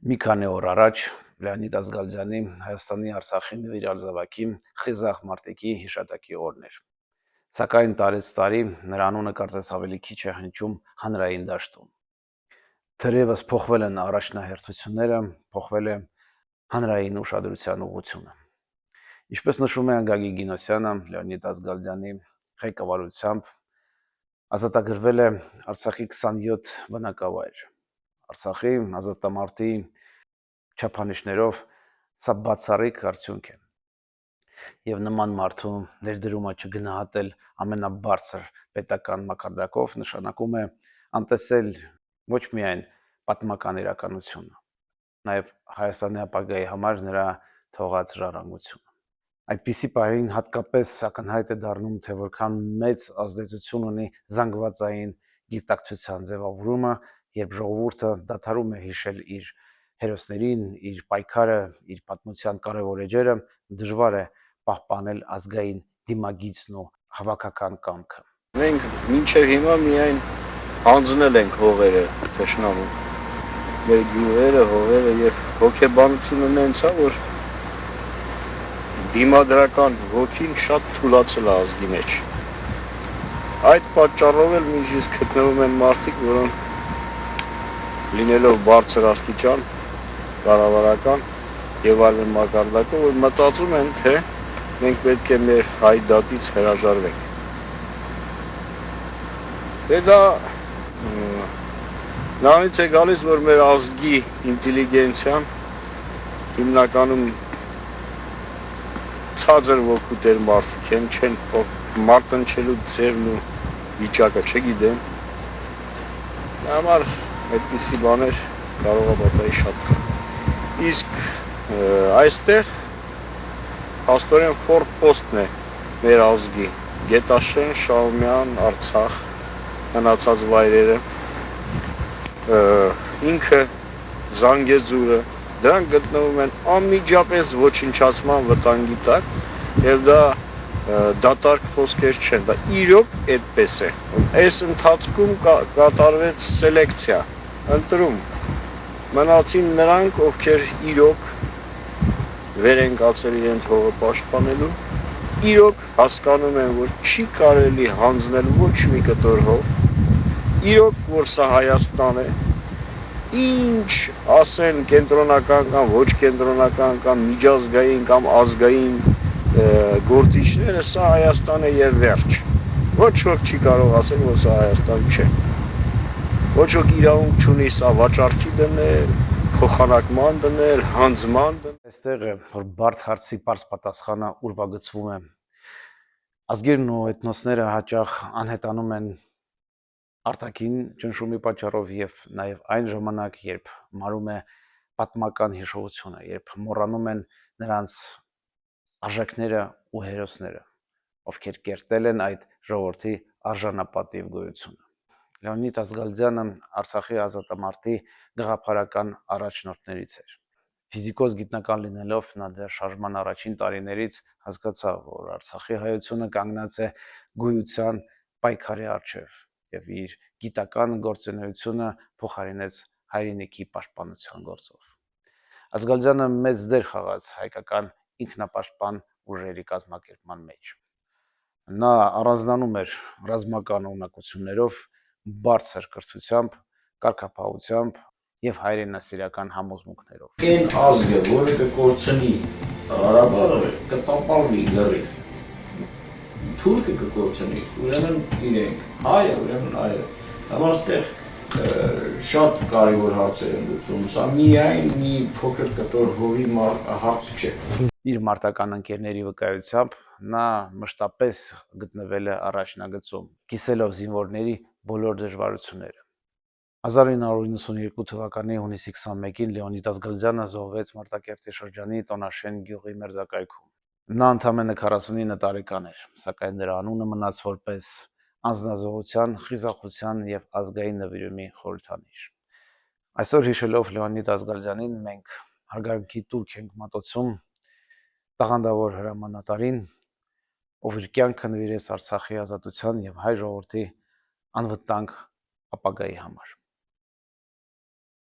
Մի քանի օր առաջ Լեոնիդ Ազգալյանի Հայաստանի Արցախի նվիրյալ զավակի Խիզախ Մարտիկի հիշատակի օրն էր։ Սակայն տարեց տարի նրա անունը կարծես ավելի քիչ է հնչում հանրային դաշտում։ Թերևս փոխվել են առաջնահերթությունները, փոխվել է հանրային ուշադրության ուղղությունը։ Ինչպես նշում է Գագիկ Գինոսյանը, Լեոնիդ Ազգալյանի ղեկավարությամբ ազատագրվել է Արցախի 27 բնակավայր։ Արցախի ազատամարտի չափանիշներով սա բացառիկ արդյունք է։ Եվ նման մարդու ներդրումը չգնահատել ամենաբարձր պետական մակարդակով նշանակում է անտեսել ոչ միայն պատմական իրականությունը, նաև Հայաստանի ապագայի համար նրա թողած ժառանգությունը։ Այդպիսի պահին հատկապես ակնհայտ է դառնում, թե որքան մեծ ազդեցություն ունի զանգվածային գիտակցության ձևավորումը, երբ ժողովուրդը դադարում է հիշել իր հերոսներին, իր պայքարը, իր պատմության կարևոր էջերը, դժվար է պահպանել ազգային դիմագիծն ու հավաքական կամքը։ Մենք մինչև հիմա միայն հանձնել ենք հողերը թշնամու։ Մեր գյուղերը, հողերը եւ հոգեբանությունը նենց է, որ դիմադրական ոգին շատ թուլացել է ազգի մեջ։ Այդ պատճառով էլ միշտ գտնվում են մարդիկ, որոնք լինելով բարձր աստիճան, կառավարական եւ այլն մակարդակով, որ մտածում են, թե մենք պետք է մեր հայ դատից հրաժարվենք։ Դա նրանից է գալիս, որ մեր ազգի ինտելիգենցիան հիմնականում ցածր ոգուտեր մարդիկ են, չեն մարտնչելու ձևն ու վիճակը չգիտեն։ Համար այդպիսի բաներ կարող է պատահի շատ կան։ Իսկ այստեղ հաստորեն ֆորպոստն է մեր ազգի, Գետաշեն, Շահումյան, Արցախ, մնացած վայրերը, ինքը Զանգեզուրը, դրանք գտնվում են անմիջապես ոչնչացման վտանգի տակ, եւ դա դատարկ խոսքեր չեն, դա իրոք այդպես է։ Այս ընթացքում կատարվեց սելեկցիա, ընտրում, մնացին նրանք, ովքեր իրոք վեր են կացել իրենց հողը պաշտպանելու, իրոք հասկանում են, որ չի կարելի հանձնել ոչ մի կտոր հող, իրոք, որ սա Հայաստան է, ինչ ասեն կենտրոնական կամ ոչ կենտրոնական կամ միջազգային կամ ազգային գործիչները, սա Հայաստան է եւ վերջ։ Ոչ ոք չի կարող ասել, որ սա Հայաստան չէ։ Ոչ ոք իրավունք չունի սա վաճառքի դնել, փոխանակման դնել, հանձման դնել։ Այստեղ է, որ բարդ հարցի պարզ պատասխանը ուրվագծվում է։ Ազգերն ու էթնոսները հաճախ անհետանում են արտաքին ճնշումի պատճառով եւ նաեւ այն ժամանակ, երբ մարում է պատմական հիշողությունը, երբ մոռանում են նրանց արժեքները ու հերոսները, ովքեր կերտել են այդ ժողովրդի արժանապատիվ գոյությունը։ Լեոնիդ Ազգալյանը Արցախի ազատամարտի գաղափարական առաջնորդներից էր։ Ֆիզիկոս գիտնական լինելով նա դեռ շարժման առաջին տարիներից հասկացավ, որ Արցախի հայությունը կանգնած է գոյության պայքարի առջև եւ իր գիտական գործունեությունը փոխարինեց հայրենիքի պաշտպանության գործով։ Ազգալյանը մեծ դեր խաղաց հայկական ինքնապաշտպան ուժերի կազմակերպման մեջ։ Նա առանձնանում էր ռազմական ունակություններով, բարձր կրթությամբ, կարգապահությամբ եւ հայրենասիրական համոզմունքներով։ Այն ազգը, որը կկորցնի Ղարաբաղը, կտապալվի լրիվ։ Թուրքը կկորցնի, ուրեմն իրենք, հայը, ուրեմն այը։ Համաստեղ շատ կարևոր հարցեր են լուծում, սա միայն մի փոքր կտոր հողի հարց չէ։ Իր մարտական ընկերների վկայությամբ նա մշտապես գտնվել է առաջնագծում, կիսելով զինվորների բոլոր դժվարությունները։ 1992 թվականի հունիսի 21-ին Լեոնիդ Ազգալյանը զոհվեց Մարտակերտի շրջանի Տոնաշեն գյուղի մերձակայքում։ Նա ընդամենը 49 տարեկան էր, սակայն նրա անունը մնաց որպես անձնազոհության, խիզախության եւ ազգային նվիրումի խորհրդանիշ։ Այսօր հիշելով Լեոնիդ Ազգալյանին մենք հարգանքի տուրք ենք մատուցում տաղանդավոր հրամանատարին, ով իր կյանքը նվիրեց Արցախի ազատության եւ հայ ժողովրդի անվտանգ ապագայի համար։